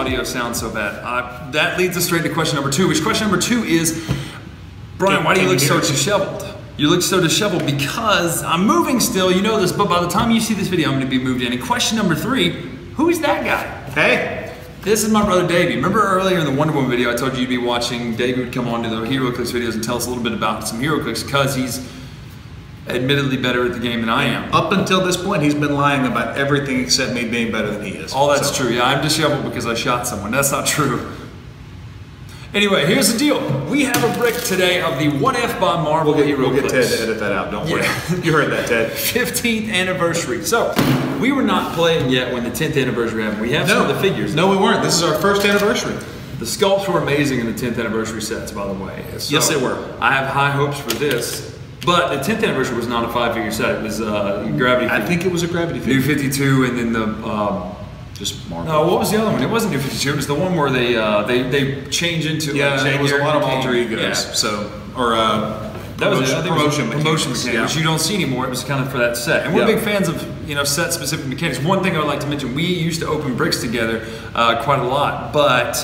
audio sounds so bad. That leads us straight to question number 2, which question number 2 is, Bryan, why do you look so disheveled? You look so disheveled because I'm moving still, you know this, but by the time you see this video, I'm gonna be moved in. And question number 3, who is that guy? Hey. This is my brother Davey. Remember earlier in the Wonder Woman video, I told you you'd be watching, Davey would come on to the HeroClix videos and tell us a little bit about some HeroClix because he's admittedly better at the game than I am. Up until this point, he's been lying about everything except me being better than he is. Oh, that's true. Yeah, I'm disheveled because I shot someone. That's not true. Anyway, here's the deal. We have a brick today of the What If by Marvel HeroClix. We'll get Ted to edit that out, don't worry. You heard that, Ted. 15th anniversary. So, we were not playing yet when the 10th anniversary happened. We have some of the figures. No, we weren't. This is our first anniversary. The sculpts were amazing in the 10th anniversary sets, by the way. So, yes, they were. I have high hopes for this. But the 10th anniversary was not a 5-figure set. It was Gravity. I think it was a Gravity figure. New 52 and then the... just Marvel. No, what was the other one? It wasn't New 52. It was the one where they change into... Yeah, it was a lot of alter egos. Yeah. So, or that was promotion mechanics, yeah. which you don't see anymore. It was kind of for that set. And we're big fans of set-specific mechanics. One thing I would like to mention, we used to open bricks together quite a lot, but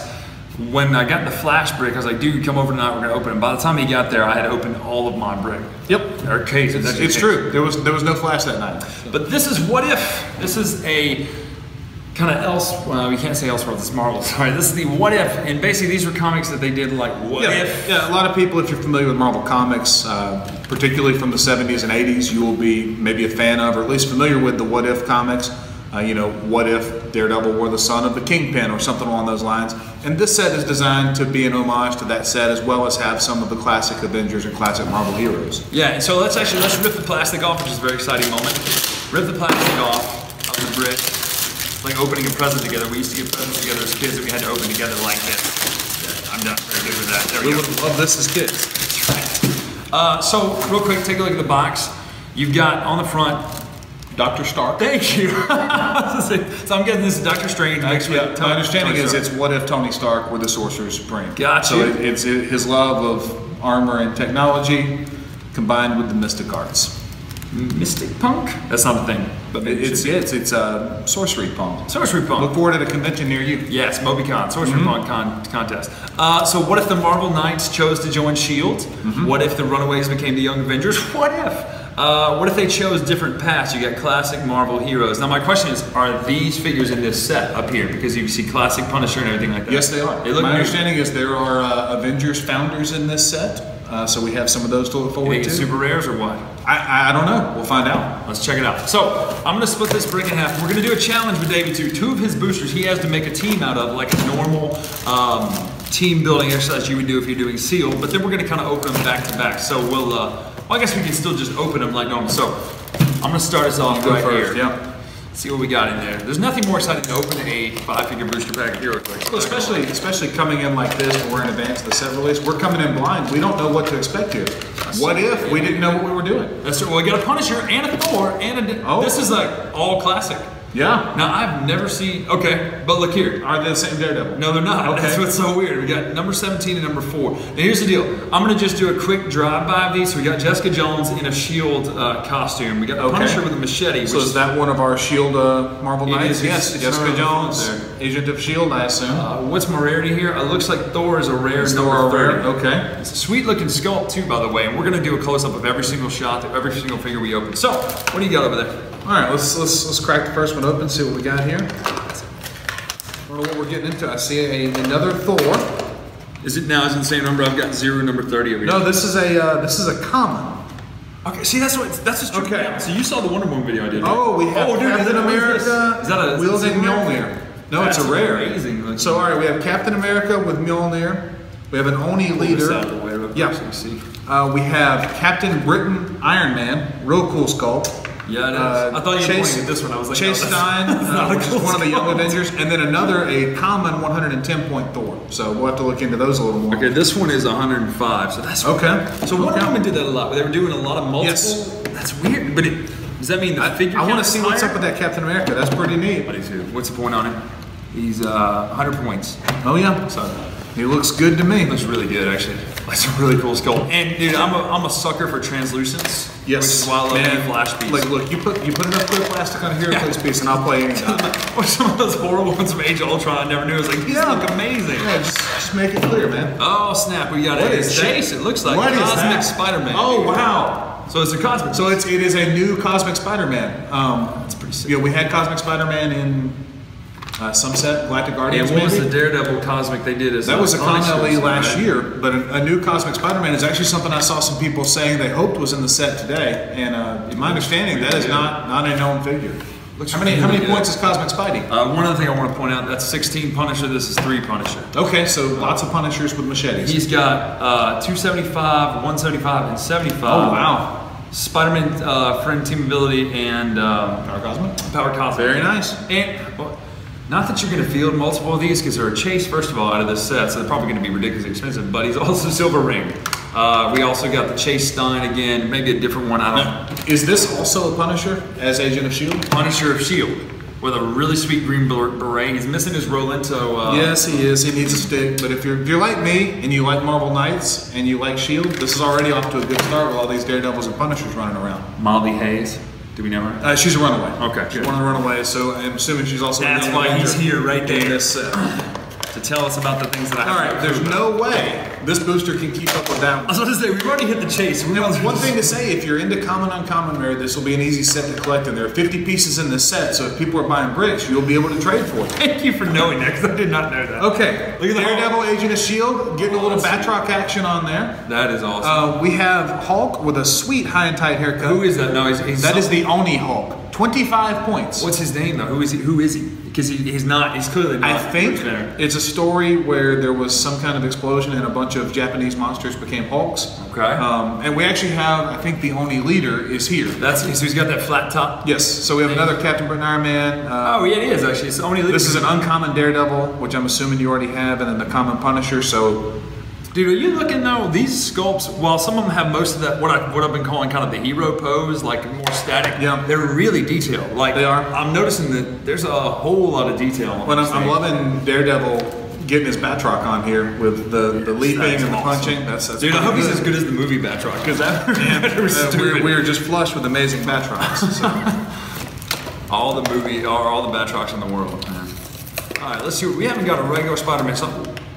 when I got the Flash brick, I was like, dude, come over tonight, we're gonna open it. By the time he got there, I had opened all of my brick. Yep. Or cases. It's true. There was no Flash that night. But this is What If. This is a kind of well, we can't say Elseworlds, it's Marvel. Sorry, this is the What If, and basically these were comics that they did like What If. Yeah, a lot of people, if you're familiar with Marvel Comics, particularly from the 70s and 80s, you will be maybe a fan of, or at least familiar with the What If comics. What if Daredevil were the son of the Kingpin or something along those lines. And this set is designed to be an homage to that set, as well as have some of the classic Avengers and classic Marvel heroes. Yeah, and so let's rip the plastic off, which is a very exciting moment. Rip the plastic off of the brick. Like opening a present together. We used to get presents together as kids that we had to open together like this. Yeah, I'm done. Very good with that. There we go. We would love this as kids. That's right. So, real quick, take a look at the box. You've got on the front Dr. Stark. Thank you. So I'm getting this Dr. Strange. My understanding is it's What If Tony Stark were the Sorcerer Supreme. Gotcha. So it's his love of armor and technology combined with the mystic arts. Mystic punk? That's not a thing. But it's sorcery punk. Sorcery punk. Look forward to the convention near you. Yes, MobyCon, sorcery punk contest. So what if the Marvel Knights chose to join S.H.I.E.L.D.? What if the Runaways became the Young Avengers? What if they chose different paths? You got classic Marvel heroes. Now my question is, are these figures in this set up here? Because you see classic Punisher and everything like that. Yes, they are. My understanding is there are Avengers founders in this set. So we have some of those to look forward to. Super rares or what? I don't know. We'll find out. Let's check it out. So I'm going to split this brick in half. We're going to do a challenge with Davey too. 2 of his boosters he has to make a team out of, like a normal team building exercise you would do if you're doing seal. But then we're going to kind of open them back to back. So we'll, well, I guess we can still just open them like normal. So I'm going to start us off right here. Yeah. See what we got in there. There's nothing more exciting than open a 5-figure booster pack of HeroClix. Well, especially coming in like this, when we're in advance of the set release, we're coming in blind. We don't know what to expect here. What if we didn't know what we were doing? That's true. Well, we got a Punisher and a Thor and a. This is like all classic. Yeah. Now I've never seen. Okay, but look here. Are they the same Daredevil? No, they're not. Okay. That's what's so weird. We got number 17 and number 4. Now here's the deal. I'm gonna just do a quick drive-by of these. So we got Jessica Jones in a S.H.I.E.L.D. Costume. We got the Punisher with a machete. So is that one of our S.H.I.E.L.D. Marvel Knights? Yes. Jessica Jones, agent of S.H.I.E.L.D. I assume. What's my rarity here? It looks like Thor is a rare. Thor rare. Okay. It's a sweet-looking sculpt too, by the way. And we're gonna do a close-up of every single shot, every single figure we open. So, what do you got over there? All right, let's crack the first one open, see what we got here. I don't know what we're getting into. I see another Thor. Is it now? Is it the same number? I've got 0 number 30 over here. No, this is a common. Okay, see that's what's true. Okay, so you saw the Wonder Woman video I did. Right? Oh, we have Captain America. Is that a wielding Mjolnir? No, it's a rare. Amazing. So all right, we have Captain America with Mjolnir. We have an Oni leader. Yeah. We have Captain Britain Iron Man. Real cool sculpt. Yeah, it is. I thought you were pointing at this one. I was like, Chase Stein, which is one of the Young Avengers, and then a common 110-point Thor. So we'll have to look into those a little more. Okay, this one is 105, so that's okay. So Wonder Woman did that a lot. They were doing a lot of multiple. Yes. That's weird, but does that mean the figure? I want to see what's up with that Captain America. That's pretty neat. What's the point on it? He's 100 points. Oh yeah. So he looks good to me. Looks really good, actually. That's a really cool sculpt. And dude, I'm a sucker for translucence. Yes. Which is why I love any flash piece. Like, look, you put enough clear plastic on a HeroClix piece, and I'll play any time. Or some of those horrible ones from Age of Ultron I never knew. I was like, these look amazing. Yeah, just make it clear, man. Oh snap! We got a chase. It looks like Cosmic Spider-Man. Oh wow! So it's a Cosmic. So it is a new Cosmic Spider-Man. That's pretty sick. Yeah, we had Cosmic Spider-Man in some set, Galactic Guardians. Yeah, what was the Daredevil Cosmic they did? That was a Con LE last year, but a new Cosmic Spider-Man is actually something I saw some people saying they hoped was in the set today. And in my understanding, that is not a known figure. How many points is Cosmic Spidey? One other thing I want to point out, that's 16 Punisher, this is 3 Punisher. Okay, so lots of Punishers with machetes. He's got 275, 175, and 75. Oh, wow. Spider-Man friend team ability and Power Cosmic? Power Cosmic. Very nice. And well, not that you're going to field multiple of these because they're a chase, first of all, out of this set, so they're probably going to be ridiculously expensive, but he's also Silver Ring. We also got the Chase Stein again, maybe a different one, I don't know. Is this also a Punisher as Agent of S.H.I.E.L.D.? Punisher of S.H.I.E.L.D. with a really sweet green beret. He's missing his Rolento. Yes, he is. He needs a stick. But if you're like me and you like Marvel Knights and you like S.H.I.E.L.D., this is already off to a good start with all these Daredevils and Punishers running around. Molly Hayes. Do we know her? She's a runaway. Okay. She's one of the runaways, so I'm assuming she's also That's why he's here right there. In this set. To tell us about the things that I All right, there's no way this booster can keep up with that one. I was about to say, we've already hit the chase. One thing to say, if you're into common, uncommon, rare, this will be an easy set to collect, and there are 50 pieces in this set, so if people are buying bricks, you'll be able to trade for it. Thank you for knowing that, because I did not know that. Okay, look at Daredevil, Agent of S.H.I.E.L.D., getting a little Batroc action on there. That is awesome. We have Hulk with a sweet high and tight haircut. Who is that? No, that is the Oni Hulk. 25 points. What's his name though? Who is he? Because he's clearly not. I think it's a story where there was some kind of explosion and a bunch of Japanese monsters became Hulks. Okay. And we actually have, I think the Oni leader is here. So he's got that flat top? Yes. So we have another Captain Britain Iron Man. Oh yeah, he is actually. It's the Oni leader. This is an uncommon Daredevil, which I'm assuming you already have, and then the common Punisher, so... Dude, are you looking though? These sculpts, while some of them have most of that, what I've been calling kind of the hero pose, like more static. Yeah. They're really detailed. Like they are. I'm noticing that there's a whole lot of detail. I'm loving Daredevil getting his Batroc on here with the leaping and the punching. That's dude, I hope he's as good as the movie Batroc because we're just flush with amazing Batrocs. So. all the Batrocs in the world, man. All right, let's see. We haven't got a regular Spider-Man.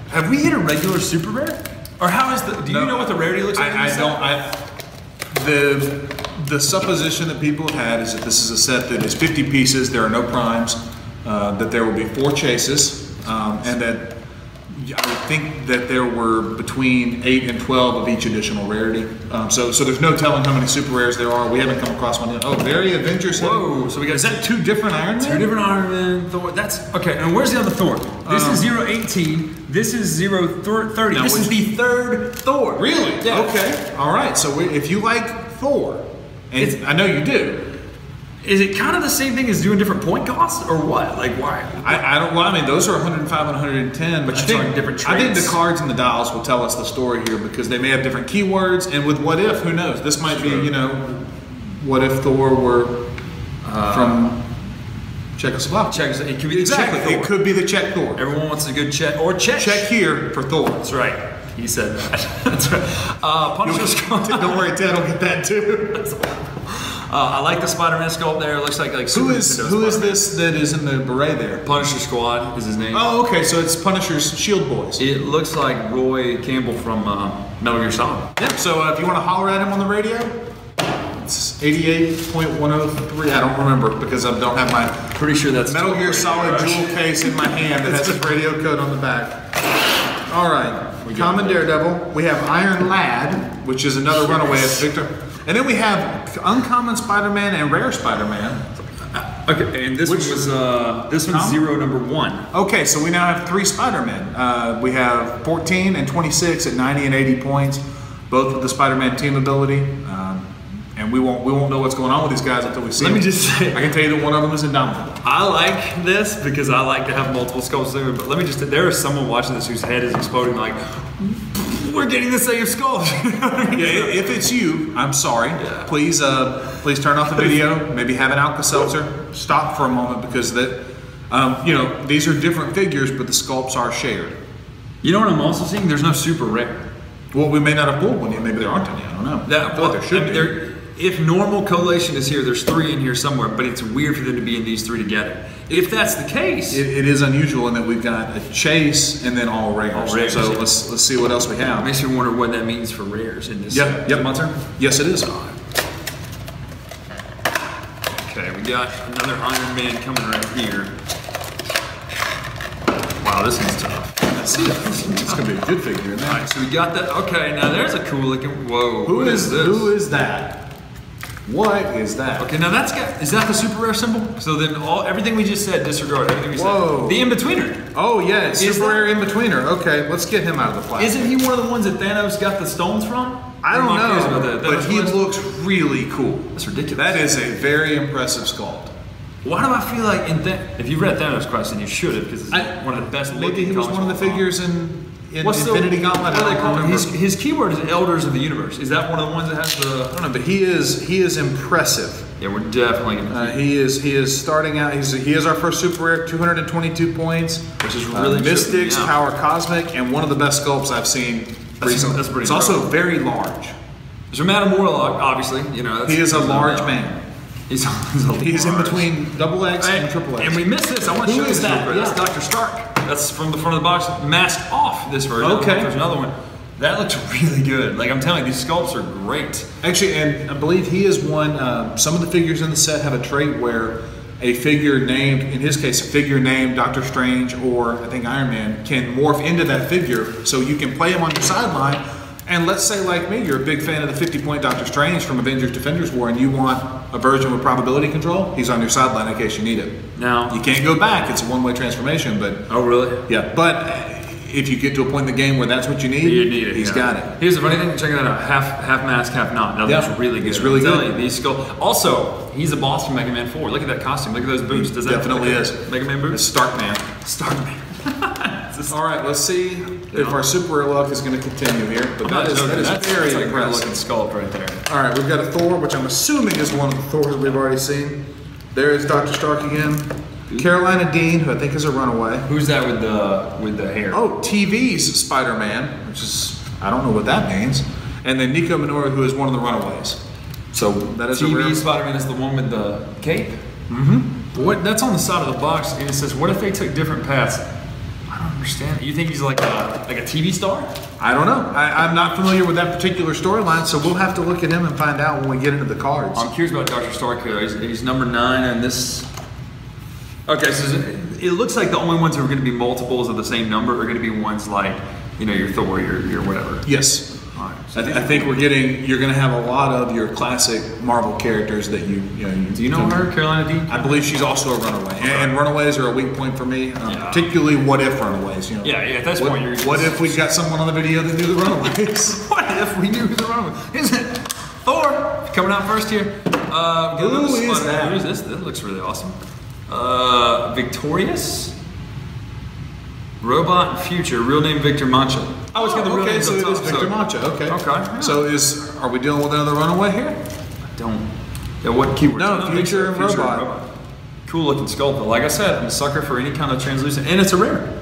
Have we hit a regular super rare? Or how is the? Do you know what the rarity looks like? I don't. The supposition that people have had is that this is a set that is 50 pieces. There are no primes. That there will be 4 chases, and that I would think that there were between 8 and 12 of each additional rarity. So there's no telling how many super rares there are. We haven't come across one yet. Oh, very Avengers. Whoa! So we got. Is that 2 different Iron Man? 2 different Iron Man. Thor. That's okay. And where's the other Thor? This is 018. This is 030. This is the 3rd Thor. Really? Yeah. Okay. All right. So if you like Thor, and I know you do. Is it kind of the same thing as doing different point costs, or what? Like why? I don't. Well, I mean, those are 105 and 110. But you're talking different traits. I think the cards and the dials will tell us the story here because they may have different keywords. And with what if, who knows? This might be, what if Thor were from Czechoslovakia? It could be the Czech Thor. It could be the Czech Thor. Everyone wants a good Czech or Czech. Check here for Thor. That's right. He said that. That's right. Punisher Squad. Don't worry, Ted will get that too. I like the Spider-Man sculpt there. It looks like who is this that is in the beret there? Punisher Squad is his name. Oh, okay. So it's Punisher's Shield Boys. It looks like Roy Campbell from Metal Gear Solid. Yep. So if you want to holler at him on the radio, it's 88.103. I don't remember because I don't have my. Pretty sure that's Metal Gear Solid jewel case in my hand that has his radio code on the back. All right. Common Daredevil. We have Iron Lad, which is another runaway as Victor. And then we have Uncommon Spider-Man and Rare Spider-Man. Okay, and this one's 0 #1. Okay, so we now have 3 Spider-Men. We have 14 and 26 at 90 and 80 points, both with the Spider-Man team ability. And we won't know what's going on with these guys until we see them. Let me just say, I can tell you that one of them is Indomitable. I like this because I like to have multiple skulls there. But let me just, there is someone watching this whose head is exploding like, we're getting the same skulls. Yeah, if it's you, I'm sorry. Yeah. Please turn off the video. Maybe have an Alka-Seltzer. Stop for a moment because these are different figures, but the sculpts are shared. You know what I'm also seeing? There's no super rare. Well, we may not have pulled one yet. Maybe there aren't any. I don't know. That, I thought there should be. If normal collation is here, there's 3 in here somewhere, but it's weird for them to be in these 3 together. If that's the case, it is unusual in that we've got a chase and then all rares. All rares, so yeah. let's see what else we have. Makes me wonder what that means for rares in this. Yep. My turn? Yes, it is. Okay, we got another Iron Man coming right here. Wow, this one's tough. I see it. It's going to be a good figure in there. All right, so we got that. Okay, now there's a cool looking. Whoa. Who is this? Who is that? What is that? Okay, now is that the super rare symbol? So then everything we just said, disregard everything we Whoa. said. The in-betweener. Oh yeah, it's super rare in-betweener. Okay, let's get him out of the plastic. Isn't he one of the ones that Thanos got the stones from? I don't know, about that. but he looks really cool. That's ridiculous. That is a very impressive sculpt. Why do I feel like if you read Thanos Quest, then you should have, because it's one of the best looking. Maybe he was one of the figures in Infinity Gauntlet. What do they call him? His keyword is Elders of the Universe. Is that one of the ones that has the? I don't know, but he is impressive. Yeah, we're definitely gonna. He is starting out. He is our first super rare, 222 points, which is really Mystics, Power Cosmic, and one of the best sculpts I've seen recently. That's pretty. It's also very large. There's a man of Morlock, obviously. You know, he is a large man. He's in between XX and XXX. And we missed this. I want to show you this. That's Dr. Stark. That's from the front of the box, masked off this version. Okay. There's another one. That looks really good. Like I'm telling you, these sculpts are great. Actually, and I believe he is one, some of the figures in the set have a trait where a figure named, in his case, a figure named Doctor Strange or I think Iron Man can morph into that figure so you can play him on your sideline. And let's say, like me, you're a big fan of the 50-point Doctor Strange from Avengers Defenders War and you want a version with probability control, he's on your sideline in case you need it. Now, you can't go back, it's a one-way transformation, but... Oh, really? Yeah, but if you get to a point in the game where that's what you need, he's got it. Here's the funny thing, check that out, half mask, half not. That looks really good. It's really good. These Also, he's a boss from Mega Man 4. Look at that costume, look at those boots. Does that definitely is. Mega Man boots? It's Stark Man. Stark Man. All right, let's see if our super rare luck is going to continue here. But that is very impressive. Great looking sculpt right there. All right, we've got a Thor, which I'm assuming is one of the Thors we've already seen. There is Dr. Stark again. Carolina Dean, who I think is a runaway. Who's that with the hair? Oh, TV's Spider-Man, which is, I don't know what that means. And then Nico Minoru, who is one of the runaways. So that is TV Spider-Man is the one with the cape? Mm-hmm. What? That's on the side of the box, and it says, what if they took different paths? I don't understand. You think he's like a TV star? I don't know. I'm not familiar with that particular storyline, so we'll have to look at him and find out when we get into the cards. I'm curious about Dr. Stark here. He's number 9 and this... Okay, so it looks like the only ones who are going to be multiples of the same number are going to be ones like, you know, your Thor, your whatever. Yes. All right. So I think you're going to have a lot of your classic Marvel characters that you know. Do you know her, Carolina Dean? I believe she's also a runaway, and runaways are a weak point for me, particularly what if runaways. You know. Yeah, at this point, what if we got someone on the video that knew the runaways? What if we knew who the runaway? Is it Thor coming out first here? Who is that? Who is this? This looks really awesome. Victorious. Robot Future, real name Victor Mancha. I was getting the real name. So it is Victor Mancha. Okay. Okay. Yeah. So are we dealing with another runaway here? I don't. Yeah, what keyword? No, Future and Robot. Cool looking sculpt. Like I said, I'm a sucker for any kind of translucent, and it's a rare.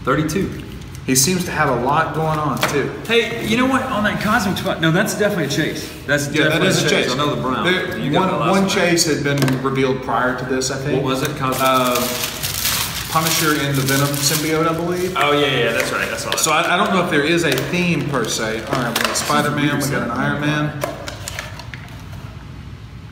32. He seems to have a lot going on too. Hey, you know what? On that cosmic spot, no, that's definitely a chase. That's definitely a chase. I know the brown. One chase had been revealed prior to this, I think. What was it? Cosmic. Punisher in the Venom symbiote, I believe. Oh yeah, that's right. That's all. So I don't know if there is a theme per se. All right, we got Spider-Man, we got an Iron Man,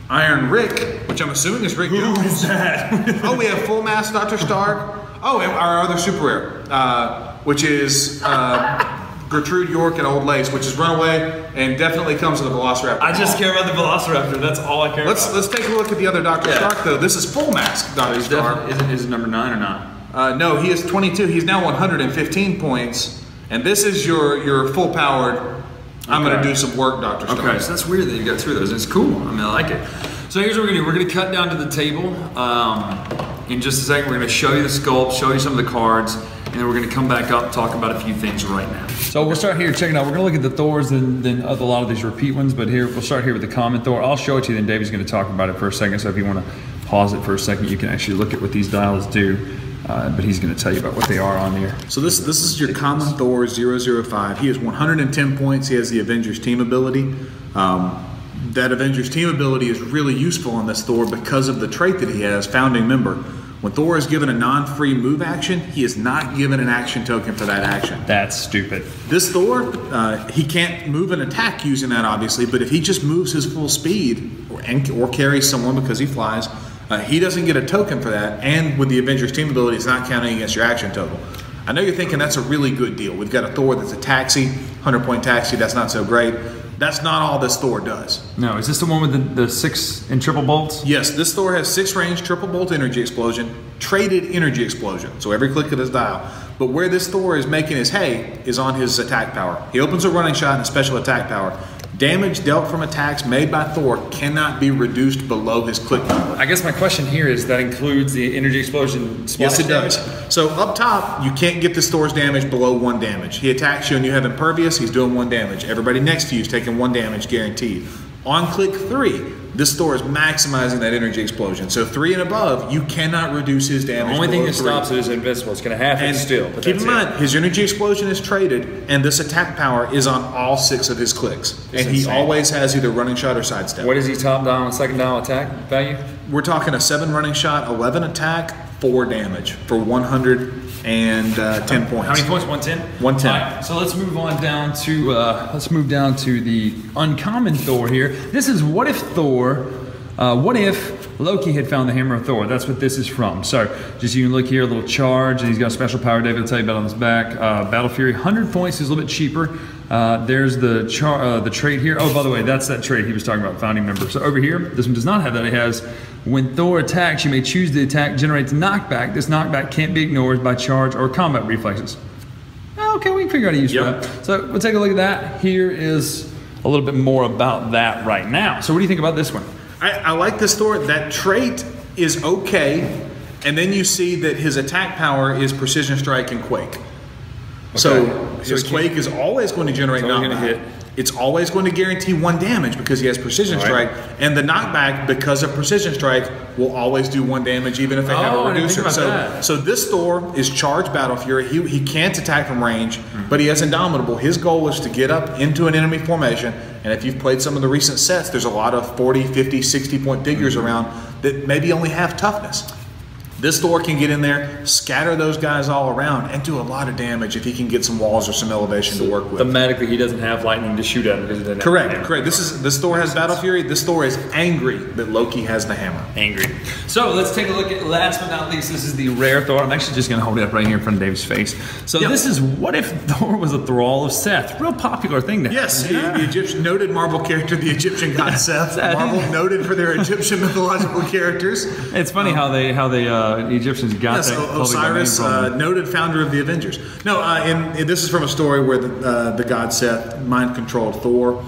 Iron Rick, which I'm assuming is Rick Jones. Who is that? Oh, we have full mask Dr. Stark. Oh, and our other super rare, which is Gertrude York and Old Lace, which is Runaway and definitely comes with a Velociraptor. I just care about the Velociraptor. That's all I care about. Let's take a look at the other Dr. Stark though. This is full mask Dr. Stark. Is it number 9 or not? No, he is 22. He's now 115 points, and this is your full powered. I'm going to do some work, Dr. Stark. Okay, so that's weird that you got 2 of those. It's cool. I mean, I like it. So here's what we're going to do. We're going to cut down to the table. In just a second, we're going to show you the sculpt, show you some of the cards, and then we're going to come back up and talk about a few things right now. So we'll start here. Check it out. We're going to look at the Thors, then a lot of these repeat ones, but here we'll start here with the common Thor. I'll show it to you, then David's going to talk about it for a second. So if you want to pause it for a second, you can actually look at what these dials do. but he's going to tell you about what they are on here. So this is your common Thor 005. He has 110 points. He has the Avengers team ability. That Avengers team ability is really useful on this Thor because of the trait that he has, Founding Member. When Thor is given a non-free move action, he is not given an action token for that action. That's stupid. This Thor, he can't move an attack using that, obviously, but if he just moves his full speed or carries someone because he flies, he doesn't get a token for that, and with the Avengers team ability, it's not counting against your action total. I know you're thinking that's a really good deal. We've got a Thor that's a taxi, 100-point taxi, that's not so great. That's not all this Thor does. No, is this the one with the 6 and triple bolts? Yes, this Thor has 6 range, triple bolt energy explosion, traded energy explosion, so every click of his dial. But where this Thor is making his hay is on his attack power. He opens a running shot and a special attack power. Damage dealt from attacks made by Thor cannot be reduced below his click number. I guess my question here is that includes the energy explosion splash Yes, it does. So up top, you can't get this Thor's damage below 1 damage. He attacks you and you have impervious, he's doing 1 damage. Everybody next to you is taking 1 damage guaranteed. On click 3, this Thor is maximizing that energy explosion. So 3 and above, you cannot reduce his damage. The only thing that 3. stops it is invincible. It's going to have it still. But keep in mind, his energy explosion is traded, and this attack power is on all 6 of his clicks. It's and he insane. always has either running shot or sidestep. What is he top dial and second dial attack value? We're talking a 7 running shot, 11 attack, 4 damage for 110 points. How many points? 110. 110. All right, so let's move on down to the uncommon Thor here. This is what if Thor. What if Loki had found the hammer of Thor? That's what this is from. So just you can look here, a little charge, and he's got a special power. David will tell you about on his back. Battle Fury, 100 points. Is a little bit cheaper. There's the trait here. Oh, by the way, that's that trait he was talking about, Founding Member. So over here, this one does not have that. It has, when Thor attacks, you may choose the attack generates knockback. This knockback can't be ignored by charge or combat reflexes. Okay, we can figure out a use for that. So we'll take a look at that. Here is a little bit more about that right now. So what do you think about this one? I like this Thor. That trait is okay, and then you see that his attack power is Precision Strike and Quake. Okay. So his Quake is always going to generate knockback. It's always going to guarantee 1 damage because he has Precision Strike, and the knockback, because of Precision Strike, will always do 1 damage even if they have a reducer. So this Thor is charged Battle Fury. He can't attack from range, but he has Indomitable. His goal is to get up into an enemy formation, and if you've played some of the recent sets, there's a lot of 40, 50, 60-point figures around that maybe only have toughness. This Thor can get in there, scatter those guys all around, and do a lot of damage if he can get some walls or some elevation to work with. Thematically, he doesn't have lightning to shoot at him because he doesn't have the hammer. Correct. This Thor has Battle Fury. This Thor is angry that Loki has the hammer. Angry. So let's take a look at, last but not least, this is the rare Thor. I'm actually just going to hold it up right here in front of Dave's face. So this is what if Thor was a thrall of Seth? Real popular thing to have. Yes, the Egyptian, noted Marvel character, the Egyptian god Seth. Marvel noted for their Egyptian mythological characters. It's funny how the Egyptians got yes, Osiris, noted founder of the Avengers. No, this is from a story where the god Seth mind-controlled Thor.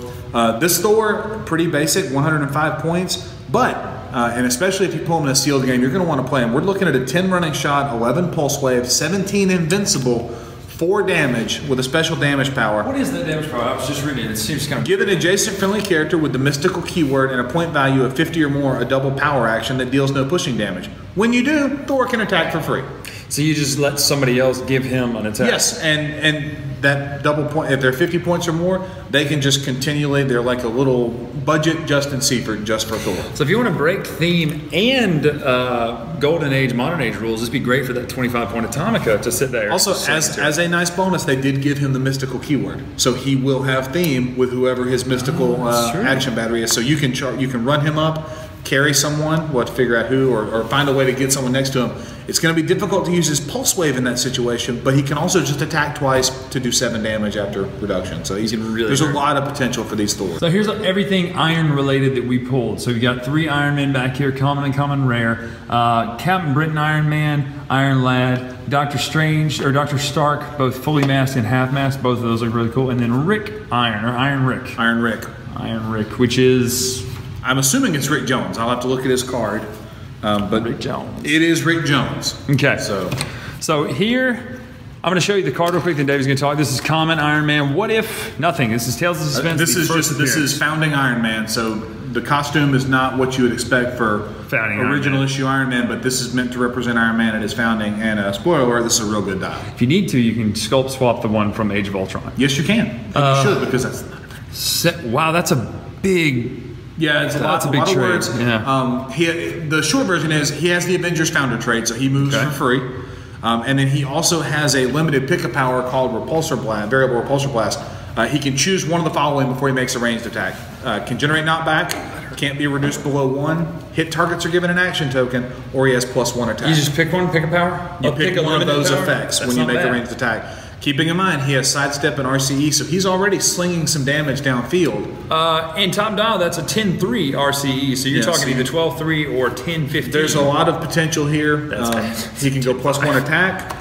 This Thor, pretty basic, 105 points, but, and especially if you pull him in a sealed game, you're going to want to play him. We're looking at a 10 running shot, 11 pulse wave, 17 invincible, 4 damage with a special damage power. What is that damage power? I was just reading it. It seems kind of... Give an adjacent friendly character with the mystical keyword and a point value of 50 or more a double power action that deals no pushing damage. When you do, Thor can attack for free. So you just let somebody else give him an attack? Yes, and that double point, if they're 50 points or more, they can just continually, they're like a little budget Justin Seifert just for Thor. So if you want to break theme and Golden Age, Modern Age rules, this would be great for that 25-point Atomica to sit there. Also, as a nice bonus, they did give him the mystical keyword. So he will have theme with whoever his mystical action battery is. So you can run him up, carry someone, figure out who, or find a way to get someone next to him. It's going to be difficult to use his pulse wave in that situation, but he can also just attack twice to do 7 damage after reduction. So there's a lot of potential for these Thors. So here's everything Iron related that we pulled. So we got 3 Iron Men back here, common and common rare. Captain Britain Iron Man, Iron Lad, Doctor Strange or Doctor Stark, both fully masked and half masked. Both of those look really cool. And then Rick Iron or Iron Rick. Iron Rick. Iron Rick, which is... I'm assuming it's Rick Jones. I'll have to look at his card. But Rick Jones. It is Rick Jones. Okay. So here I'm going to show you the card real quick, then Dave's going to talk. This is Common Iron Man. What if nothing? This is Tales of Suspense. This is Founding Iron Man. So the costume is not what you would expect for original issue Iron Man, but this is meant to represent Iron Man at his founding. And spoiler alert, this is a real good dial. If you need to, you can sculpt swap the one from Age of Ultron. Yes, you can. And you should, because that's wow, that's a big. Yeah, it's a lot of trade. words. Yeah. The short version is he has the Avengers founder trait, so he moves for free. And then he also has a limited pickup power called Repulsor Blast, Variable Repulsor Blast. He can choose one of the following before he makes a ranged attack. Can generate knockback, can't be reduced below 1, hit targets are given an action token, or he has +1 attack. You just pick one, pick a power? You pick one of those effects when you make a ranged attack. Keeping in mind, he has sidestep and RCE, so he's already slinging some damage downfield. And top dial, that's a 10-3 RCE, so you're talking either 12-3 or 10-15. There's a lot of potential here. He can go +1 attack,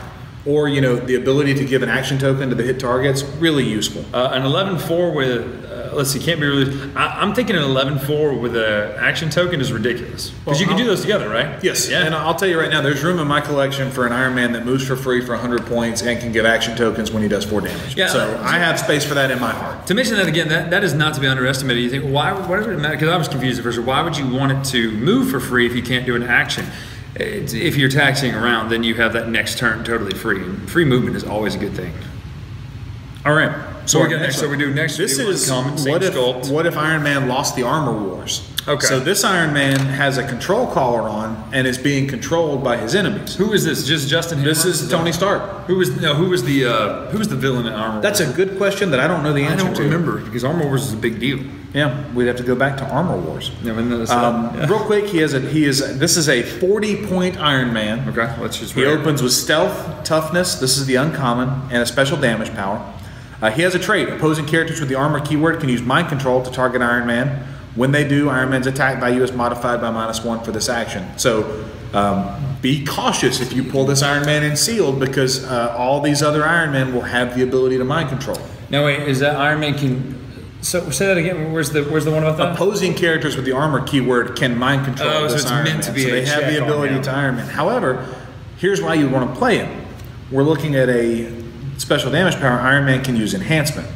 or the ability to give an action token to the hit targets, really useful. An 11-4 with, let's see, can't be released. I'm thinking an 11-4 with an action token is ridiculous. Because you can do those together, right? Yes, and I'll tell you right now, there's room in my collection for an Iron Man that moves for free for 100 points and can give action tokens when he does 4 damage. Yeah, so I have space for that in my heart. To mention that again, that is not to be underestimated. You think, why does it matter? Because I was confused at first. Why would you want it to move for free if you can't do an action? If you're taxing around, then you have that next turn totally free. Free movement is always a good thing. All right. So we do next. This is what if Iron Man lost the Armor Wars? Okay. So this Iron Man has a control collar on and is being controlled by his enemies. Who is this? Just Justin Hammer? This is Tony Stark. Who was the villain in Armor Wars? That's a good question that I don't know the answer to. I don't remember, because Armor Wars is a big deal. Yeah, we'd have to go back to Armor Wars. Yeah, real quick, this is a 40-point Iron Man. Okay, let's just. He opens with Stealth, Toughness. This is the uncommon, and a special damage power. He has a trait. Opposing characters with the armor keyword can use mind control to target Iron Man. When they do, Iron Man's attack value is modified by -1 for this action. So be cautious if you pull this Iron Man in sealed, because all these other Iron Men will have the ability to mind control. Now wait, is that Iron Man can... So say that again. Where's the one about that? Opposing characters with the armor keyword can mind control. So it's meant to be. So they have the ability to Iron Man. However, here's why you want to play him. We're looking at a special damage power. Iron Man can use enhancement.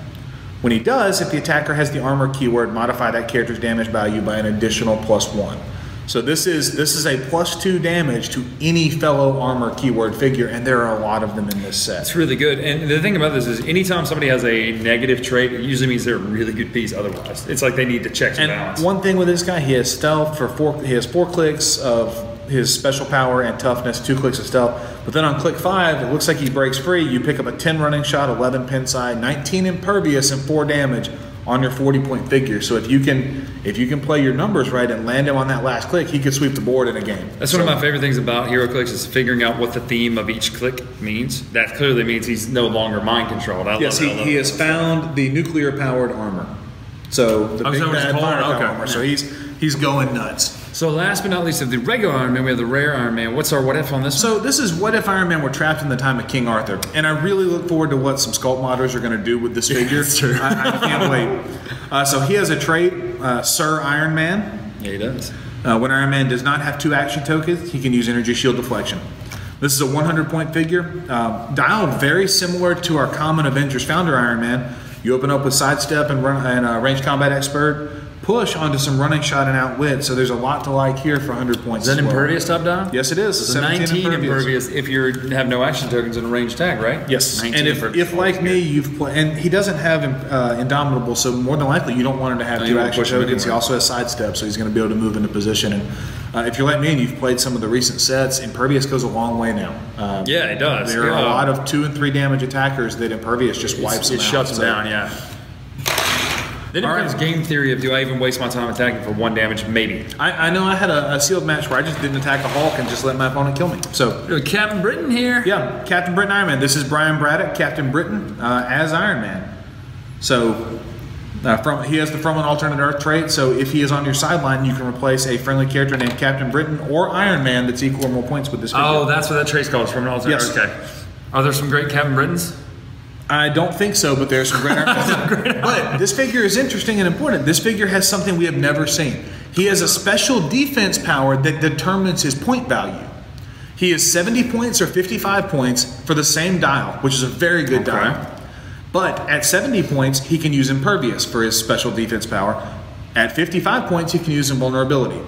When he does, if the attacker has the armor keyword, modify that character's damage value by an additional +1. So this is a +2 damage to any fellow armor keyword figure, and there are a lot of them in this set. It's really good. And the thing about this is, anytime somebody has a negative trait, it usually means they're a really good piece. Otherwise, it's like they need to check and balance. One thing with this guy, he has stealth for 4. He has 4 clicks of his special power and toughness, 2 clicks of stealth. But then on click 5, it looks like he breaks free. You pick up a 10 running shot, 11 pin side, 19 impervious, and 4 damage on your 40-point figure. So if you can play your numbers right and land him on that last click, he could sweep the board in a game. That's one of my favorite things about HeroClix, is figuring out what the theme of each click means. That clearly means he's no longer mind controlled. Yes, he has found the nuclear-powered armor. So the big bad fire armor. So he's going nuts. So last but not least, of the regular Iron Man, we have the rare Iron Man. What's our what if on this one? So this is what if Iron Man were trapped in the time of King Arthur. And I really look forward to what some sculpt modders are going to do with this figure. That's true. I can't wait. So he has a trait, Sir Iron Man. Yeah, he does. When Iron Man does not have 2 action tokens, he can use Energy Shield Deflection. This is a 100-point figure. Dialed very similar to our common Avengers Founder Iron Man. You open up with Sidestep and Ranged Combat Expert. Push onto some running shot and outwit, so there's a lot to like here for 100 points. Is that impervious top down? Yes, it is. So 19 impervious if you have no action tokens in a ranged attack, right? Yes. And if like me, you've played, and he doesn't have Indomitable, so more than likely you don't want him to have 2 action tokens. He also has Sidestep, so he's going to be able to move into position. And if you're like me and you've played some of the recent sets, impervious goes a long way now. Yeah, it does. There are a lot of 2 and 3 damage attackers that impervious just wipes them out. It shuts them down, yeah. Then it becomes game theory of, do I even waste my time attacking for 1 damage? Maybe. I know I had a sealed match where I just didn't attack a Hulk and just let my opponent kill me. So Captain Britain here. Yeah, Captain Britain Iron Man. This is Brian Braddock, Captain Britain, as Iron Man. So he has the From an Alternate Earth trait, so if he is on your sideline, you can replace a friendly character named Captain Britain or Iron Man that's equal or more points with this figure. Oh, that's what that trait's called, From an Alternate Earth. Okay. Are there some great Captain Britons? I don't think so, but there's some great Iron. But this figure is interesting and important. This figure has something we have never seen. He has a special defense power that determines his point value. He is 70 points or 55 points for the same dial, which is a very good dial. But at 70 points, he can use Impervious for his special defense power. At 55 points, he can use Invulnerability.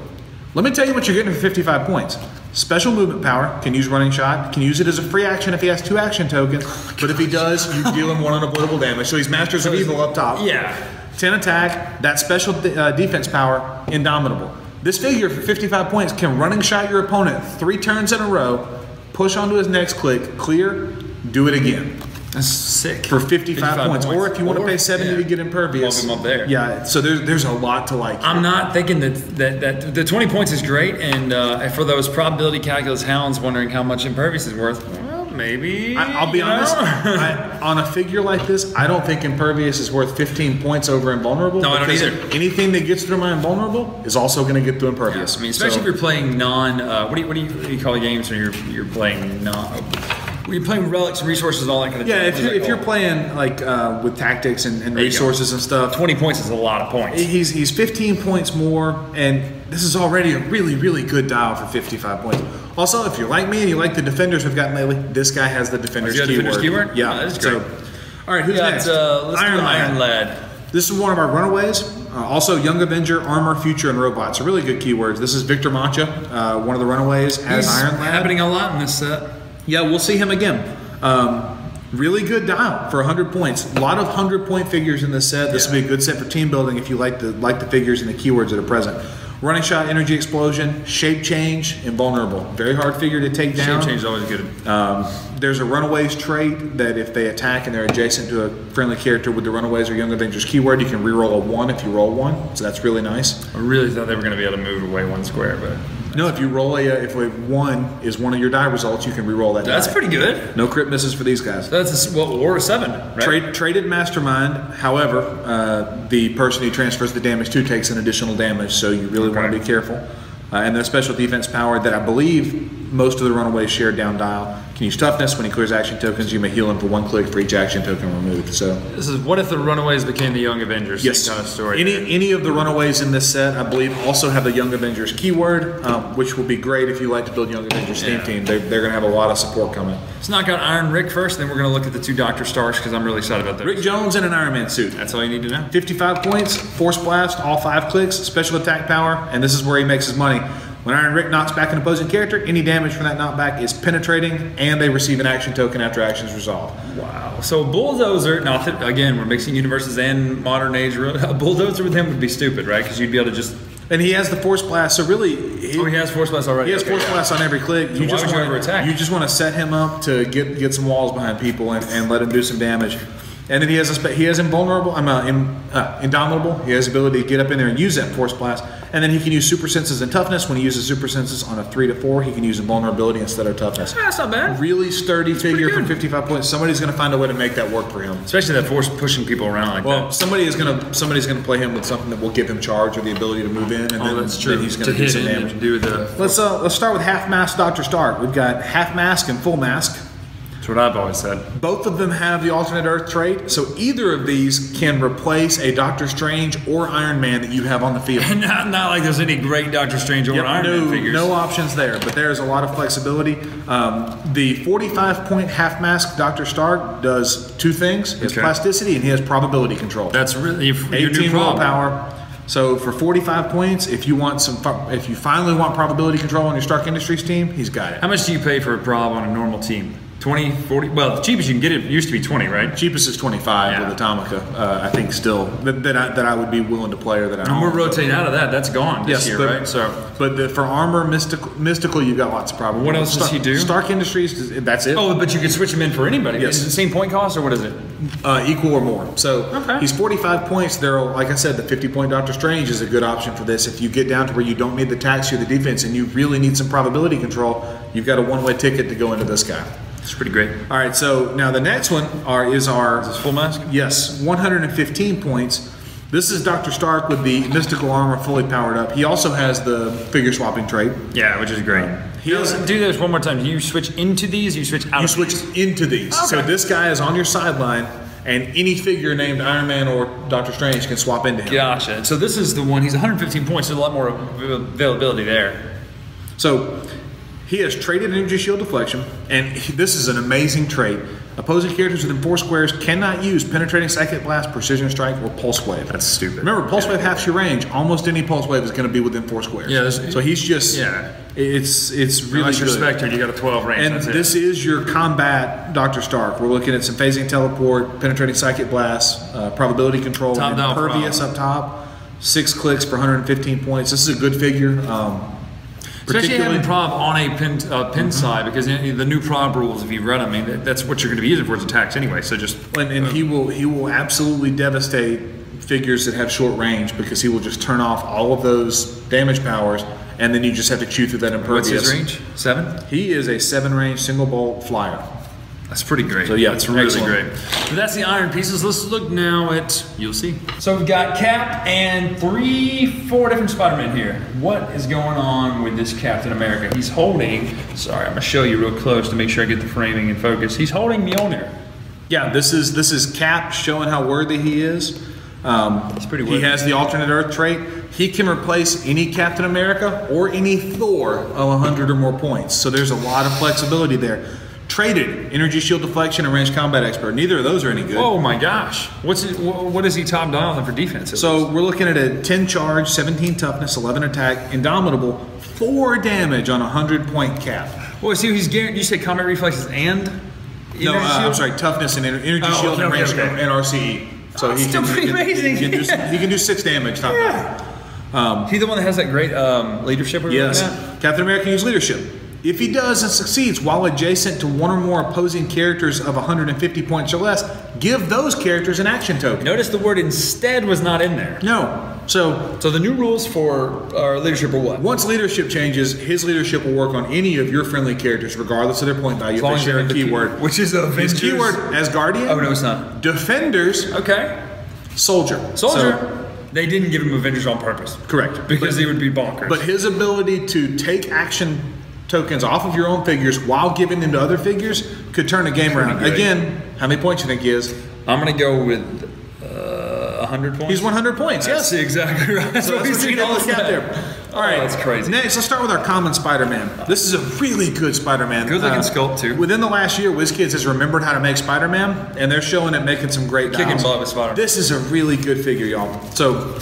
Let me tell you what you're getting for 55 points. Special movement power, can use Running Shot, can use it as a free action if he has 2 action tokens, but if he does, you deal him 1 unavoidable damage. So he's Masters of Evil up top. Yeah. 10 attack, that special defense power, Indomitable. This figure for 55 points can Running Shot your opponent 3 turns in a row, push onto his next click, clear, do it again. That's sick. For 55 points. Or if you want to pay 70 to get Impervious. Bump him up there. Yeah, so there's a lot to like here. I'm not thinking that the 20 points is great, and for those probability calculus hounds wondering how much Impervious is worth, well, maybe. I'll be honest, on a figure like this, I don't think Impervious is worth 15 points over Invulnerable. No, I don't either. Anything that gets through my Invulnerable is also going to get through Impervious. Yeah, I mean, especially if you're playing what do you call games when you're playing You're playing relics and resources and all that kind of stuff. Yeah, if you're playing like with tactics and resources and stuff. 20 points is a lot of points. He's 15 points more, and this is already a really, really good dial for 55 points. Also, if you're like me and you like the Defenders we've gotten lately, this guy has the Defenders keyword. Yeah, that is great. All right, who's next? Let's do Iron Lad. This is one of our runaways. Also, Young Avenger, Armor, Future, and Robots are really good keywords. This is Victor Mancha, one of the runaways as Iron Lad. Happening a lot in this set. Yeah, we'll see him again. Really good dial for 100 points. A lot of 100-point figures in this set. This will be a good set for team building if you like the figures and the keywords that are present. Running Shot, Energy Explosion, Shape Change, Invulnerable. Very hard figure to take down. Shape Change is always good. There's a Runaways trait that if they attack and they're adjacent to a friendly character with the Runaways or Young Avengers keyword, you can reroll a 1 if you roll 1. So that's really nice. I really thought they were going to be able to move away 1 square, but... No, if you roll if a 1 is one of your die results, you can re-roll that die. That's pretty good. No crit misses for these guys. That's or a 7, right? Traded Mastermind. However, the person he transfers the damage to takes an additional damage, so you really want to be careful. And the special defense power that I believe most of the runaways share down dial can use Toughness. When he clears action tokens, you may heal him for 1 click for each action token removed. So this is what if the runaways became the Young Avengers? Yes. Same kind of story. Any of the runaways in this set, I believe, also have the Young Avengers keyword, which will be great if you like to build Young Avengers theme team. They're going to have a lot of support coming. Let's knock out Iron Rick first, then we're going to look at the 2 Dr. Starks because I'm really excited about that. Rick Jones in an Iron Man suit. That's all you need to know. 55 points, Force Blast, all 5 clicks, special attack power, and this is where he makes his money. When Iron Rick knocks back an opposing character, any damage from that knockback is penetrating, and they receive an action token after action is resolved. Wow. So Bulldozer, again, we're mixing universes and modern age. A Bulldozer with him would be stupid, right? Because you'd be able to just... And he has the Force Blast, so really... he has Force Blast already. He has Force Blast on every click. So you just want to set him up to get some walls behind people and let him do some damage. And then he has Invulnerable, Indomitable. He has the ability to get up in there and use that Force Blast. And then he can use Super Senses and Toughness. When he uses Super Senses on a 3 to 4, he can use Invulnerability instead of Toughness. That's not bad. Really sturdy figure for 55 points. Somebody's going to find a way to make that work for him. Especially that Force pushing people around like that. Well, somebody's going to play him with something that will give him charge or the ability to move in, and then that's true. Then he's going to do some damage. Let's start with Half Mask Dr. Stark. We've got Half Mask and Full Mask. That's what I've always said. Both of them have the alternate Earth trait, so either of these can replace a Doctor Strange or Iron Man that you have on the field. And not like there's any great Doctor Strange or Iron Man figures. No options there, but there's a lot of flexibility. The 45-point Half Mask Dr. Stark does 2 things. He has plasticity and he has probability control. That's really your 18 willpower. So for 45 points, if you finally want probability control on your Stark Industries team, he's got it. How much do you pay for a prob on a normal team? 20, 40? Well, the cheapest you can get it used to be 20, right? Cheapest is 25 with Atomica. I think still that I would be willing to play or that I. And we're rotating out of that. That's gone this year, right? So, but for Armor, Mystical, you've got lots of problems. What else does he do? Stark Industries, that's it. Oh, but you can switch him in for anybody. Yes. Is it the same point cost or what is it? Equal or more. So he's 45 points. Like I said, the 50-point Doctor Strange is a good option for this. If you get down to where you don't need the tax or the defense and you really need some probability control, you've got a one-way ticket to go into this guy. It's pretty great. All right, so now the next one is this Full Mask? Yes, 115 points. This is Dr. Stark with the Mystical Armor fully powered up. He also has the figure swapping trait. Yeah, which is great. Do this one more time. Do you switch into these? Or you switch out? You switch into these. Okay. So this guy is on your sideline, and any figure named Iron Man or Doctor Strange can swap into him. Gotcha. So this is the one. He's 115 points. There's a lot more availability there. So He has traded energy shield deflection, and this is an amazing trait. Opposing characters within 4 squares cannot use penetrating psychic blast, precision strike, or pulse wave. That's stupid. Remember, pulse wave halves your range. Almost any pulse wave is going to be within 4 squares. Yeah. So he's just it's really Unless you're good. Spectre, you got a 12 range. And that's this is your combat Dr. Stark. We're looking at some phasing teleport, penetrating psychic blast, probability control, Top and down impervious up top. 6 clicks for 115 points. This is a good figure. Especially having prob on a pin side, because the new prob rules, if you read them, I mean, that's what you're going to be using for his attacks anyway. So just and he will absolutely devastate figures that have short range, because he will just turn off all of those damage powers, and then you just have to chew through that impervious. What's his range? 7? He is a 7 range single bolt flyer. That's pretty great. So yeah, it's really excellent. great. So that's the iron pieces. Let's look now at, you'll see. So we've got Cap and 4 different Spider-Men here. What is going on with this Captain America? He's holding, sorry, I'm gonna show you real close to make sure I get the framing in focus. He's holding Mjolnir. Yeah, this is Cap showing how worthy he is. He's pretty worthy. He has the alternate Earth trait. He can replace any Captain America or any Thor of 100 or more points. So there's a lot of flexibility there. Traded energy shield deflection and range combat expert. Neither of those are any good. Oh my gosh! What is he top dialing for defense? So we're looking at a 10 charge, 17 toughness, 11 attack, indomitable, 4 damage on a 100-point cap. Well, see, he's guaranteed. You say combat reflexes and no, I'm sorry, toughness and energy shield and range and RCE. So That's still pretty amazing. He can do 6 damage. Top Is he the one that has that great leadership? Yes, Captain America can use leadership. If he does and succeeds while adjacent to 1 or more opposing characters of 150 points or less, give those characters an action token. Notice the word instead was not in there. No. So the new rules for leadership are what? Once leadership changes, his leadership will work on any of your friendly characters, regardless of their point value. If they share a keyword. Which is Avengers. His keyword as Guardian. Oh, no, it's not. Defenders. Okay. Soldier. So, they didn't give him Avengers on purpose. Correct. Because he would be bonkers. But his ability to take action tokens off of your own figures while giving them to other figures could turn a game around. Great. Again, how many points do you think he is? I'm going to go with 100 points. He's 100 points, yes. That's exactly right. So that's what you got to look at there. All right. That's crazy. Next, let's start with our common Spider-Man. This is a really good Spider-Man. Good looking sculpt, too. Within the last year, WizKids has remembered how to make Spider-Man, and they're showing it making some great dials. Kicking butt with Spider-Man. This is a really good figure, y'all. So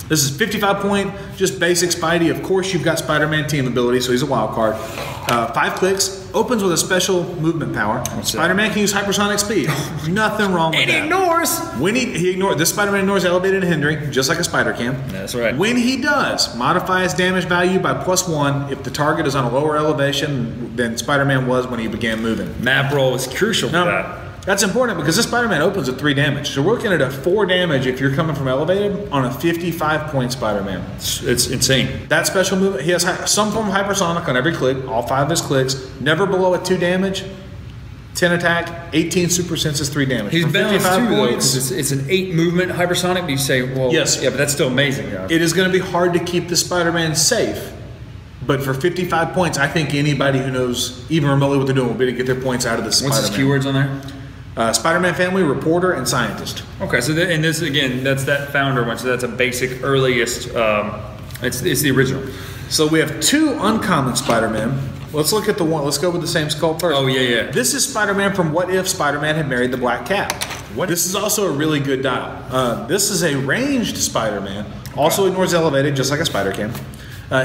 this is 55 point, just basic Spidey. Of course, you've got Spider-Man team ability, so he's a wild card. 5 clicks, opens with a special movement power. Spider-Man can use hypersonic speed. Nothing wrong with that. And he ignores. When he ignores, this Spider-Man ignores elevated and hindering, just like a spider can. That's right. When he does, modify his damage value by +1 if the target is on a lower elevation than Spider-Man was when he began moving. Map roll is crucial for that. That's important because this Spider-Man opens at 3 damage. So we're looking at a 4 damage if you're coming from elevated on a 55-point Spider-Man. It's insane. That special move, he has some form of hypersonic on every click, all 5 of his clicks, never below a 2 damage, 10 attack, 18 super senses, 3 damage. He's from balanced 55 too, points. though, it's an 8 movement hypersonic, but you say, well, yes. Yeah, but that's still amazing. Yeah. It is going to be hard to keep the Spider-Man safe. But for 55 points, I think anybody who knows even remotely what they're doing will be able to get their points out of the Spider-Man. What's his keywords on there? Spider-Man family, reporter, and scientist. Okay, so and this again, that's that founder one. So that's a basic earliest. It's the original. So we have 2 uncommon Spider-Man. Let's look at the one. Let's go with the same sculpt first. Oh yeah. This is Spider-Man from What If Spider-Man Had Married the Black Cat. This is also a really good dial. This is a ranged Spider-Man. Also ignores elevated, just like a spider can.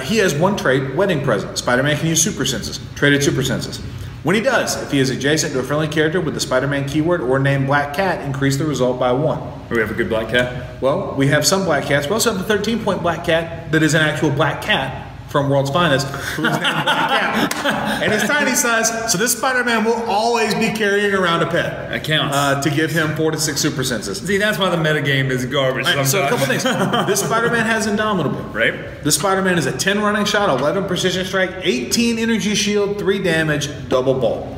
He has 1 trait, wedding present. Spider-Man can use super senses, traded super senses. When he does, if he is adjacent to a friendly character with the Spider-Man keyword or name Black Cat, increase the result by 1. We have a good Black Cat? Well, we have some Black Cats. We also have a 13-point Black Cat that is an actual Black Cat from World's Finest, who is named Black Cat. And it's tiny size, so this Spider-Man will always be carrying around a pet. That counts. To give him 4 to 6 super senses. See, that's why the metagame is garbage. Right, so a couple things. This Spider-Man has Indomitable. Right. This Spider-Man is a 10 running shot, 11 precision strike, 18 energy shield, 3 damage, double bolt.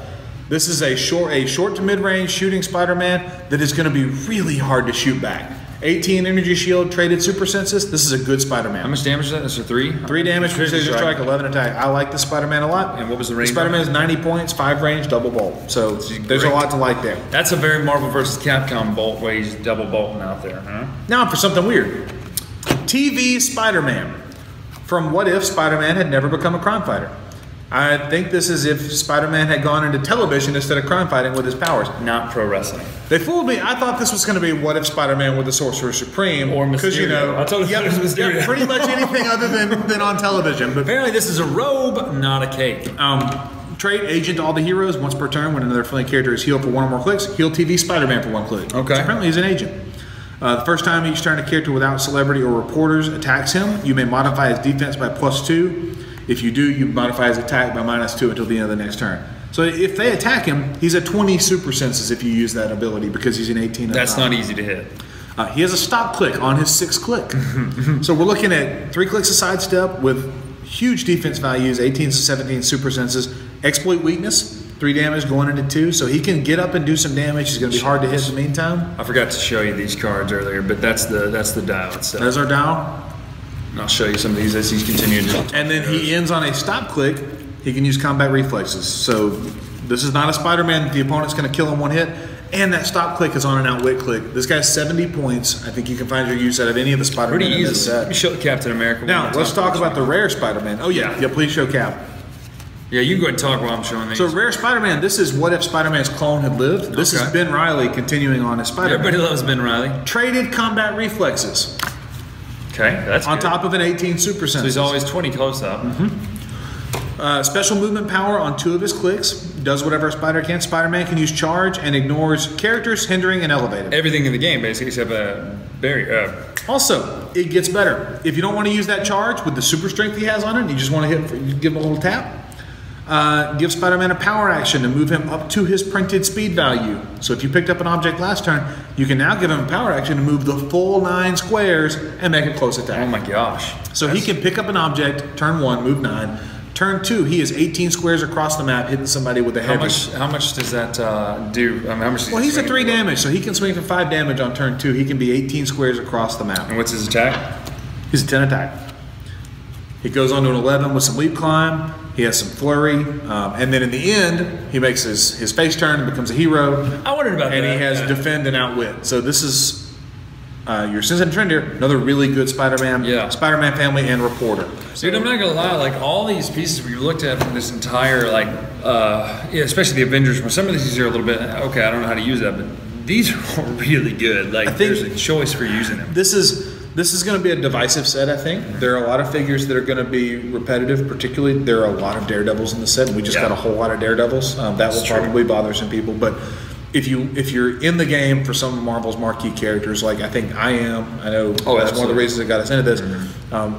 This is a short to mid-range shooting Spider-Man that is going to be really hard to shoot back. 18 energy shield, traded super senses. This is a good Spider-Man. How much damage is that? That's a 3? 3 damage, precision strike, 11 attack. I like this Spider-Man a lot. And what was the range? Spider-Man is 90 points, 5 range, double bolt. So there's a lot to like there. That's a very Marvel vs. Capcom bolt where he's double bolting out there, huh? Now for something weird. TV Spider-Man. From What If Spider-Man Had Never Become a Crime Fighter. I think this is if Spider-Man had gone into television instead of crime fighting with his powers. Not pro wrestling. They fooled me. I thought this was going to be what if Spider-Man were the Sorcerer Supreme. Or Mysterio. Because, you know, I told you it was Mysterio. Yep, pretty much anything other than on television. But apparently this is a robe, not a cape. Trade agent to all the heroes once per turn. When another friendly character is healed for 1 or more clicks, heal TV Spider-Man for 1 click. Okay. So apparently he's an agent. The first time each turn a character without celebrity or reporters attacks him, you may modify his defense by +2. If you do, you modify his attack by -2 until the end of the next turn. So if they attack him, he's at 20 super senses if you use that ability because he's an 18. That's not easy to hit. He has a stop click on his 6th click. So we're looking at 3 clicks of sidestep with huge defense values, 18 to 17 super senses, exploit weakness, 3 damage going into 2, so he can get up and do some damage. He's going to be hard to hit in the meantime. I forgot to show you these cards earlier, but that's the dial itself. There's our dial. And I'll show you some of these as he's continuing to. And then he ends on a stop click. He can use combat reflexes. So this is not a Spider-Man that the opponent's going to kill in 1 hit. And that stop click is on an outwit click. This guy's 70 points. I think you can find your use out of any of the Spider-Man pretty in easy. this set. Let me show Captain America. Now, let's talk about the rare Spider-Man. Oh, yeah. Yeah, please show Cap. Yeah, you can go ahead and talk while I'm showing these. So rare Spider-Man, this is what if Spider-Man's clone had lived. This is Ben Reilly continuing on as Spider-Man. Everybody loves Ben Reilly. Traded combat reflexes. Okay, that's on good. top of an 18 super senses. So he's always 20 close up. Special movement power on 2 of his clicks. Does whatever a spider can. Spider-Man can use charge and ignores characters, hindering, and elevated. Everything in the game, basically, except a barrier. Also, it gets better. If you don't want to use that charge with the super strength he has on it, you just want to you give him a little tap. Give Spider-Man a power action to move him up to his printed speed value. So if you picked up an object last turn, you can now give him a power action to move the full 9 squares and make a close attack. Oh my gosh. So he can pick up an object, turn 1, move 9. Turn 2, he is 18 squares across the map, hitting somebody with a heavy. How much does that do? I mean, how much does well, he's at 3 damage, so he can swing for 5 damage on turn 2. He can be 18 squares across the map. And what's his attack? He's a 10 attack. He goes on to an 11 with some leap climb. He has some flurry, and then in the end, he makes his face turn and becomes a hero. I wondered about that. And he has defend and outwit. So this is your Sense and Trend here. Another really good Spider-Man, Spider-Man family, and reporter. Dude, I'm not gonna lie. Like all these pieces we looked at from this entire, like, especially the Avengers. Where some of these are a little bit okay. I don't know how to use that, but these are really good. Like, there's a choice for using them. This is going to be a divisive set, I think. There are a lot of figures that are going to be repetitive, particularly there are a lot of Daredevils in the set, and we just got a whole lot of Daredevils. That will probably bother some people, but if you're in the game for some of Marvel's marquee characters, like I think I am, I know that's one of the reasons that got us into this,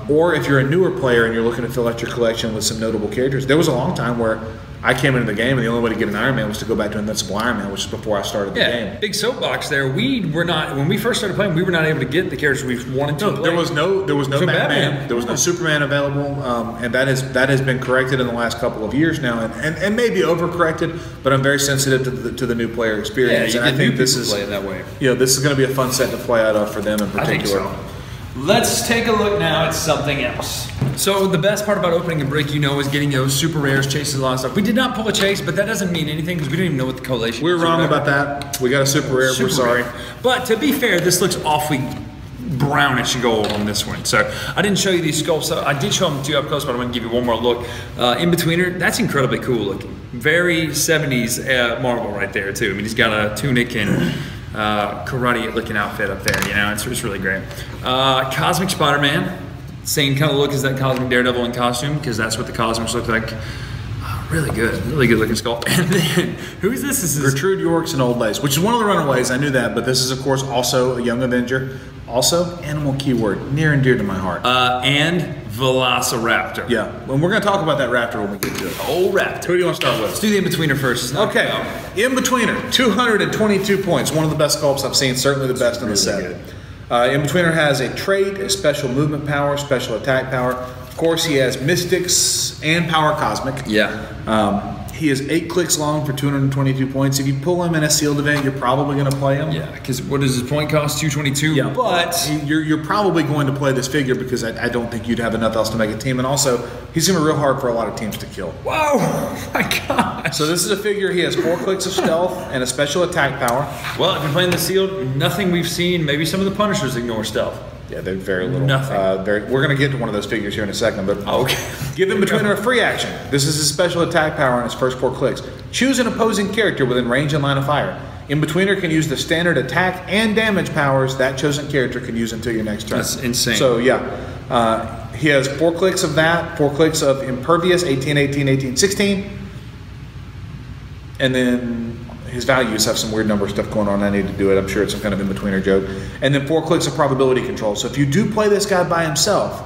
or if you're a newer player and you're looking to fill out your collection with some notable characters, there was a long time where I came into the game and the only way to get an Iron Man was to go back to Invincible Iron Man, which is before I started the game. Big soapbox there. We were not, when we first started playing, we were not able to get the characters we wanted to play. There was no Batman. There was no Superman available, and that has been corrected in the last couple of years now, and maybe overcorrected. But I'm very sensitive to the new player experience, and I think this is play it that way. This is going to be a fun set to play out of for them in particular. I think so. Let's take a look now at something else. So the best part about opening a brick, is getting those super rares, chases, a lot of stuff. We did not pull a chase, but that doesn't mean anything because we don't even know what the collation is. We were wrong about that. We got a super rare. We're sorry. But to be fair, this looks awfully brownish gold on this one. So I didn't show you these sculpts. I did show them to you up close, but I'm going to give you one more look. In-betweener, that's incredibly cool looking. Very 70s Marvel right there too. I mean, he's got a tunic and karate looking outfit up there, it's really great. Cosmic Spider-Man, same kind of look as that Cosmic Daredevil in costume, because that's what the Cosmics look like. Really good looking sculpt. And then, who is this? This is Gertrude York's in Old Lace, which is one of the Runaways. I knew that, but this is, of course, also a Young Avenger. Also, animal keyword, near and dear to my heart. And Velociraptor. Yeah, and we're going to talk about that raptor when we get to it. Old raptor. Who do you want to start with? Let's do the in-betweener first. Okay, in-betweener, 222 points. One of the best sculpts I've seen, certainly the best in the set. In-betweener has a trait, a special movement power, special attack power. Of course, he has Mystics and Power Cosmic. Yeah. He is 8 clicks long for 222 points. If you pull him in a sealed event, you're probably going to play him. Yeah, because what does his point cost? 222. Yeah, but you're probably going to play this figure because I don't think you'd have enough else to make a team. And also, he's going to be real hard for a lot of teams to kill. Whoa! Oh my gosh! So this is a figure. He has 4 clicks of stealth and a special attack power. Well, if you're playing the sealed, nothing we've seen. Maybe some of the Punishers ignore stealth. Yeah, they're very little. Nothing. We're going to get to one of those figures here in a second, but Okay. give In-Betweener a free action. This is his special attack power on his first 4 clicks. Choose an opposing character within range and line of fire. In-Betweener can use the standard attack and damage powers that chosen character can use until your next turn. That's insane. So yeah, he has 4 clicks of that, 4 clicks of Impervious, 18, 18, 18, 16. And then his values have some weird number stuff going on. I need to do it. I'm sure it's some kind of in-betweener joke. And then 4 clicks of probability control. So if you do play this guy by himself,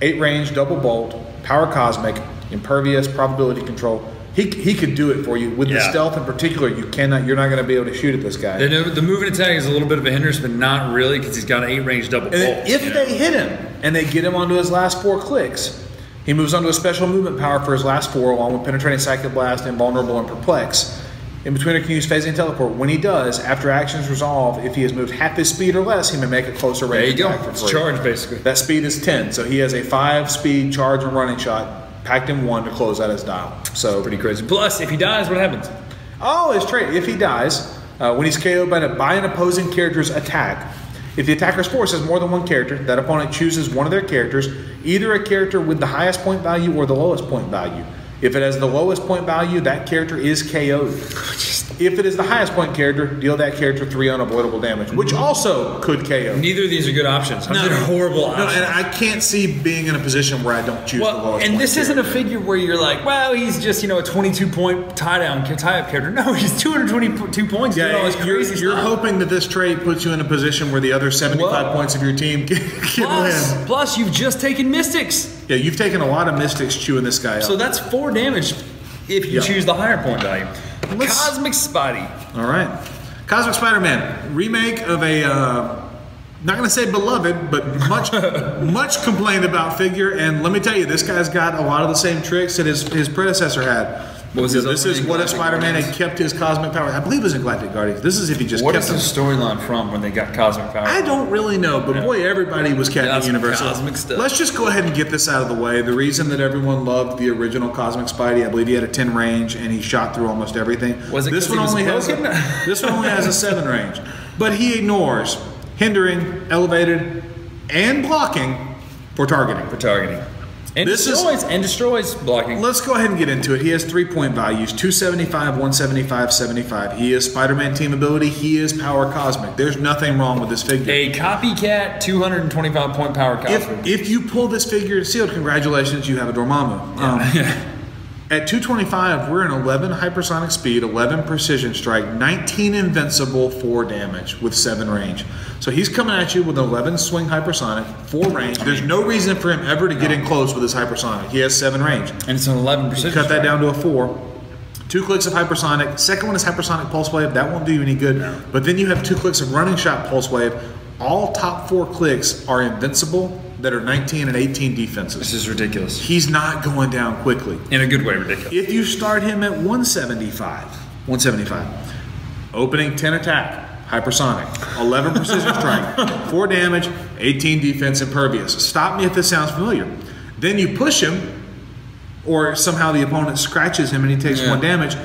8 range, double bolt, power cosmic, impervious, probability control, he could do it for you. With the stealth in particular, you're not going to be able to shoot at this guy. The move and attack is a little bit of a hindrance, but not really, because he's got an 8 range double bolt. If they hit him and they get him onto his last 4 clicks, he moves on to a special movement power for his last 4, along with penetrating psychic blast, invulnerable, and perplex. In-Betweener can use phasing teleport. When he does, after actions resolve, if he has moved half his speed or less, he may make a closer range attack for free. It's charge, basically. That speed is 10, so he has a 5 speed charge and running shot, packed in 1 to close out his dial. So pretty crazy. Plus, if he dies, what happens? Oh, his trait. If he dies, when he's KO'd by an opposing character's attack, if the attacker's force has more than 1 character, that opponent chooses one of their characters, either a character with the highest point value or the lowest point value. If it has the lowest point value, that character is KO'd. If it is the highest point character, deal that character 3 unavoidable damage, which also could KO. Neither of these are good options. They're horrible options. No, and I can't see being in a position where I don't choose the lowest and point this isn't a character. figure where you're like, well, he's just, a 22-point tie-up character. No, he's 222 points. Yeah, doing all this crazy you're stuff. hoping that this trait puts you in a position where the other 75 points of your team can win. Plus, you've just taken Mystics. Yeah, you've taken a lot of Mystics chewing this guy up. So that's 4 damage if you choose the higher point value. Cosmic Spidey. All right. Cosmic Spider-Man, remake of a, not going to say beloved, but much complained about figure. And let me tell you, this guy's got a lot of the same tricks that his predecessor had. This is what if Spider-Man had kept his cosmic power. I believe it was in Galactic Guardians. This is if he just What kept is the storyline from when they got cosmic power? I don't really know, but boy, everybody was Captain Universe. Cosmic stuff. Let's just go ahead and get this out of the way. The reason that everyone loved the original Cosmic Spidey, I believe he had a 10 range and he shot through almost everything. Was it this one only has a 7 range, but he ignores hindering, elevated, and blocking for targeting. And destroys blocking. Let's go ahead and get into it. He has 3-point values, 275, 175, 75. He is Spider-Man team ability. He is power cosmic. There's nothing wrong with this figure. A copycat 225-point power cosmic. If you pull this figure sealed, congratulations, you have a Dormammu. At 225, we're in 11 hypersonic speed, 11 precision strike, 19 invincible, 4 damage with 7 range. So he's coming at you with 11 swing hypersonic, 4 range. There's no reason for him ever to get in close with his hypersonic. He has 7 range. And it's an 11 precision Cut that strike. down to a 4. 2 clicks of hypersonic. Second one is hypersonic pulse wave. That won't do you any good. No. But then you have 2 clicks of running shot pulse wave. All top 4 clicks are invincible that are 19 and 18 defenses. This is ridiculous. He's not going down quickly. In a good way, ridiculous. If you start him at 175, opening 10 attack, hypersonic, 11 precision strike, 4 damage, 18 defense, impervious. Stop me if this sounds familiar. Then you push him, or somehow the opponent scratches him and he takes 1 damage.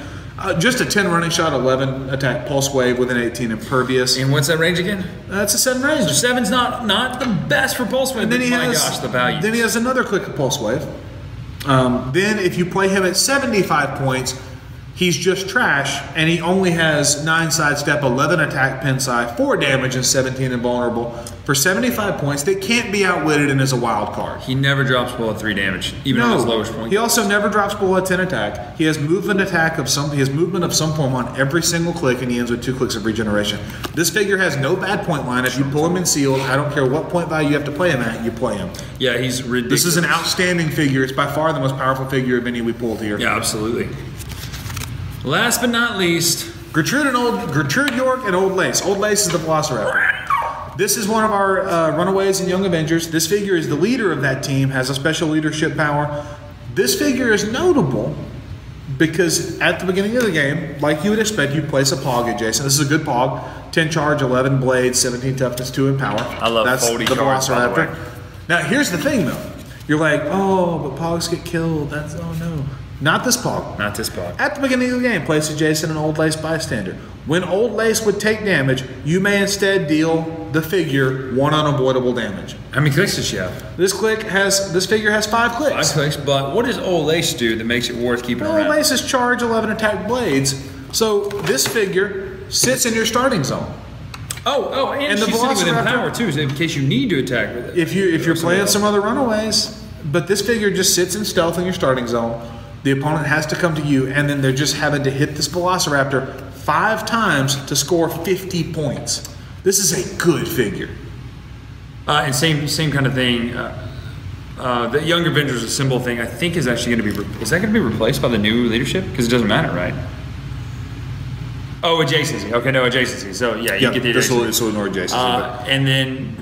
Just a 10 running shot, 11 attack pulse wave with an 18 impervious. And what's that range again? That's a 7 range. So 7's not the best for pulse wave. And then the value. Then he has another click of pulse wave. Then if you play him at 75 points, he's just trash, and he only has 9 sidestep, 11 attack, pin side, 4 damage, and 17 invulnerable. For 75 points, they can't be outwitted and is a wild card. He never drops below 3 damage, even at his lowest point. He also never drops below a 10 attack. He has movement of some form on every single click, and he ends with 2 clicks of regeneration. This figure has no bad point line. If you pull him in sealed, I don't care what point value you have to play him at, you play him. Yeah, he's ridiculous. This is an outstanding figure. It's by far the most powerful figure of any we pulled here. Yeah, absolutely. Last but not least, Gertrude York and Old Lace. Old Lace is the Velociraptor. This is one of our Runaways and Young Avengers. This figure is the leader of that team, has a special leadership power. This figure is notable because at the beginning of the game, like you would expect, you place a Pog at Jason. This is a good Pog. 10 charge, 11 blades, 17 toughness, 2 in power. I love That's the charge, Velociraptor. Now, here's the thing, though. You're like, oh, but Pogs get killed. Oh, no. Not this pog. Not this pog. At the beginning of the game, place adjacent an Old Lace bystander. When Old Lace would take damage, you may instead deal the figure 1 unavoidable damage. How many clicks does she have? This figure has 5 clicks. 5 clicks, but what does Old Lace do that makes it worth keeping around? Old Lace is charge 11 attack blades. So this figure sits in your starting zone. And she's sitting within power too, so in case you need to attack with it. If you're playing some other runaways, but this figure just sits in stealth in your starting zone. The opponent has to come to you, and then they're just having to hit this Velociraptor 5 times to score 50 points. This is a good figure. And same kind of thing. The Young Avengers symbol thing, I think, is actually going to be. Is that going to be replaced by the new leadership? Because it doesn't matter, right? Oh, adjacency. Okay, no adjacency. So yeah, you get the adjacency. This will ignore adjacency. And then.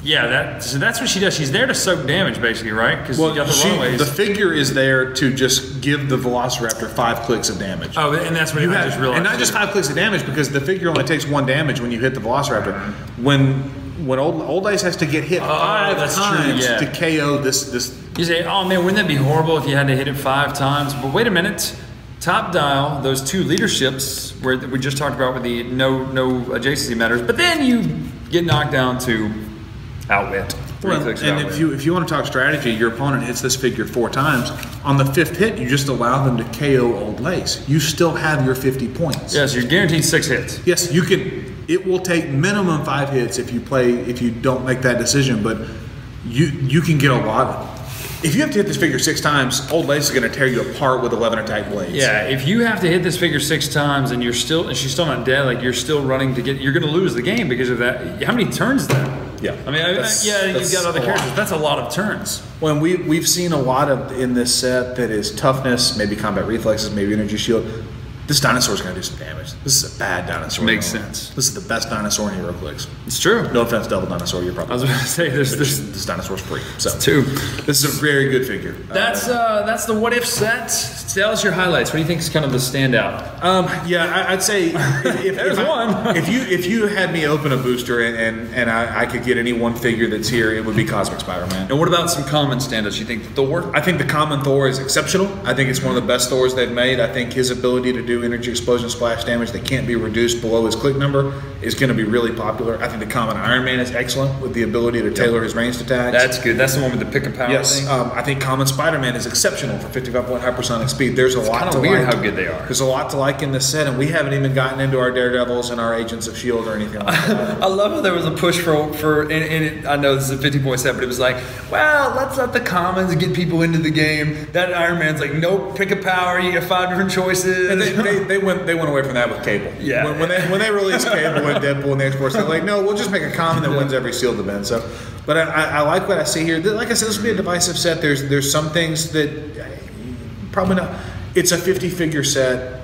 Yeah, so that's what she does. She's there to soak damage, basically, right? Because you got the runaways. The figure is there to just give the Velociraptor 5 clicks of damage. Oh, and that's what I just realized. And not just 5 clicks of damage, because the figure only takes 1 damage when you hit the Velociraptor. When Old Lace has to get hit 5 times to KO this. You say, oh man, wouldn't that be horrible if you had to hit it 5 times? But wait a minute. Top dial, those 2 leaderships where we just talked about with the no adjacency matters, but then you get knocked down to outwit. And if you want to talk strategy, your opponent hits this figure 4 times. On the 5th hit, you just allow them to KO Old Lace. You still have your 50 points. Yes, you're guaranteed 6 hits. Yes, you can. It will take minimum 5 hits if you don't make that decision, but you can get a lot. If you have to hit this figure 6 times, Old Lace is going to tear you apart with 11 attack blades. Yeah, if you have to hit this figure 6 times and she's still not dead, like you're still running to get, you're going to lose the game because of that. How many turns is that? Yeah, I mean, you've got other characters. That's a lot of turns. Well, we've seen a lot of in this set that is toughness, maybe combat reflexes, maybe energy shield. This dinosaur's going to do some damage. This is a bad dinosaur. Makes sense. This is the best dinosaur in HeroClix. It's true. No offense, Devil Dinosaur. You're probably. I was going to say this dinosaur's free. So it's 2. This is a very good figure. That's the What If set. Tell us your highlights. What do you think is kind of the standout? I'd say if you had me open a booster and I could get any one figure that's here, it would be Cosmic Spider-Man. And what about some common standouts? You think Thor? I think the common Thor is exceptional. I think it's one of the best Thors they've made. I think his ability to do energy explosion splash damage that can't be reduced below his click number is going to be really popular. I think the common Iron Man is excellent with the ability to tailor his ranged attacks. That's good. That's the one with the pick and power thing. I think common Spider-Man is exceptional for 55-point hypersonic speed. There's a lot to weird like. How good they are. There's a lot to like in this set, and we haven't even gotten into our Daredevils and our Agents of S.H.I.E.L.D. or anything like that. I love how there was a push for I know this is a 50-point set, but it was like, well, let's let the commons get people into the game. That Iron Man's like, nope, pick a power, you get 5 different choices. And they went away from that with Cable. Yeah. When they released Cable and Deadpool and the X-Force, they're like, no, we'll just make a common that wins every sealed event. So, but I like what I see here. Like I said, this will be a divisive set. There's some things that probably not. It's a 50-figure set.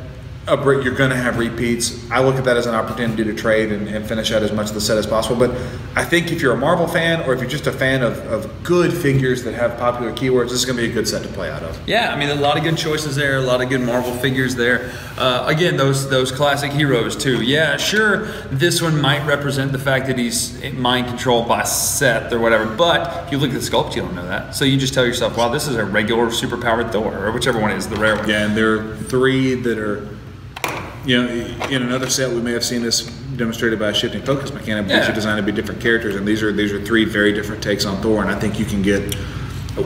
You're going to have repeats. I look at that as an opportunity to trade and finish out as much of the set as possible. But I think if you're a Marvel fan or if you're just a fan of good figures that have popular keywords, this is going to be a good set to play out of. Yeah, I mean, a lot of good choices there, a lot of good Marvel figures there. Again, those classic heroes too. Yeah, sure, this one might represent the fact that he's mind controlled by Seth or whatever, but if you look at the sculpt, you don't know that. So you just tell yourself, wow, this is a regular superpowered Thor, or whichever one is the rare one. Yeah, and there are 3 that are... in another set, we may have seen this demonstrated by a shifting focus mechanic, which are designed to be different characters, and these are 3 very different takes on Thor, and I think you can get.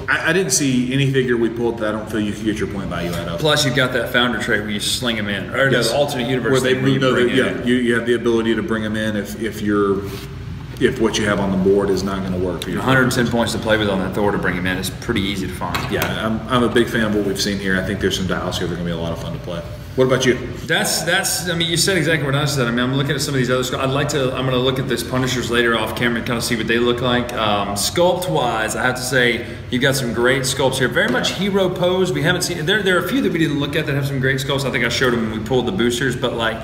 I didn't see any figure we pulled that I don't feel you can get your point value out of. Plus, you've got that founder trait where you sling them in, or the alternate universe where they bring you have the ability to bring them in if what you have on the board is not going to work for you. 110 points to play with on that Thor to bring him in is pretty easy to find. Yeah, I'm a big fan of what we've seen here. I think there's some dials here that are going to be a lot of fun to play. What about you? That's. I mean, you said exactly what I said. I mean, I'm looking at some of these other sculpts. I'm going to look at this Punishers later off camera and kind of see what they look like. Sculpt-wise, I have to say you've got some great sculpts here. Very much hero pose. We haven't seen. There are a few that we didn't look at that have some great sculpts. I think I showed them when we pulled the boosters. But like,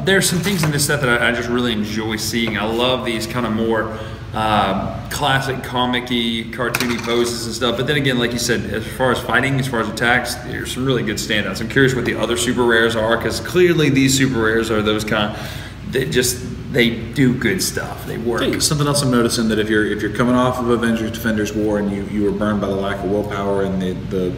there's some things in this set that I just really enjoy seeing. I love these kind of more classic comic-y, cartoony poses and stuff. But then again, like you said, as far as fighting, as far as attacks, there's some really good standouts. I'm curious what the other super rares are, because clearly these super rares are those kind they do good stuff. They work. Hey, something else I'm noticing, that if you're coming off of Avengers Defenders War and you were burned by the lack of willpower and the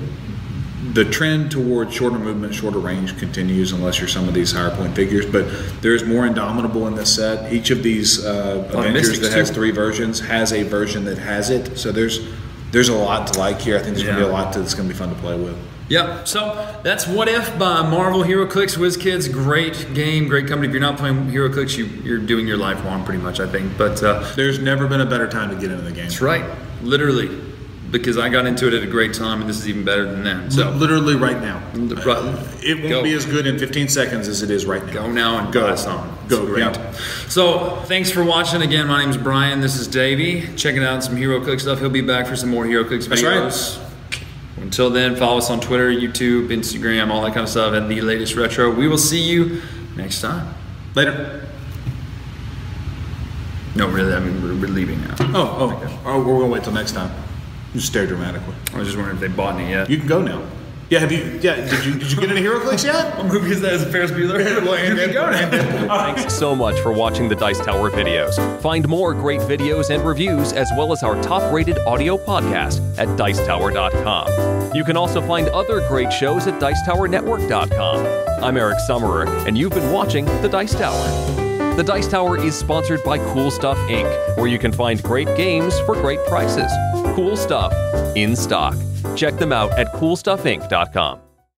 the trend towards shorter movement, shorter range continues unless you're some of these higher point figures, but there's more Indomitable in this set. Each of these Avengers that has 3 versions has a version that has it, so there's a lot to like here. I think there's going to be a lot that's going to be fun to play with. Yep, so that's What If by Marvel HeroClix WizKids. Great game, great company. If you're not playing HeroClix, you're doing your life wrong pretty much, I think. But there's never been a better time to get into the game. That's right, literally. Because I got into it at a great time, and this is even better than that. So literally right now. It won't Go. be as good in 15 seconds as it is right now. Go now and go. buy some. Go. Great. Yeah. So thanks for watching. Again, my name's Brian. This is Davey. Checking out some HeroClix stuff. He'll be back for some more HeroClix videos. That's right. Until then, follow us on Twitter, YouTube, Instagram, all that kind of stuff at The Latest Retro. We will see you next time. Later. No, really, I mean, we're leaving now. Oh, we're going to wait till next time. You stare dramatically. I was just wondering if they bought any yet. You can go now. Yeah, have you? Yeah, did you get into HeroClix yet? What movie is that? Is it Ferris Bueller? You can go now. Thanks so much for watching the Dice Tower videos. Find more great videos and reviews, as well as our top-rated audio podcast at Dicetower.com. You can also find other great shows at Dicetowernetwork.com. I'm Eric Summerer, and you've been watching The Dice Tower. The Dice Tower is sponsored by Cool Stuff Inc., where you can find great games for great prices. Cool stuff in stock. Check them out at CoolStuffInc.com.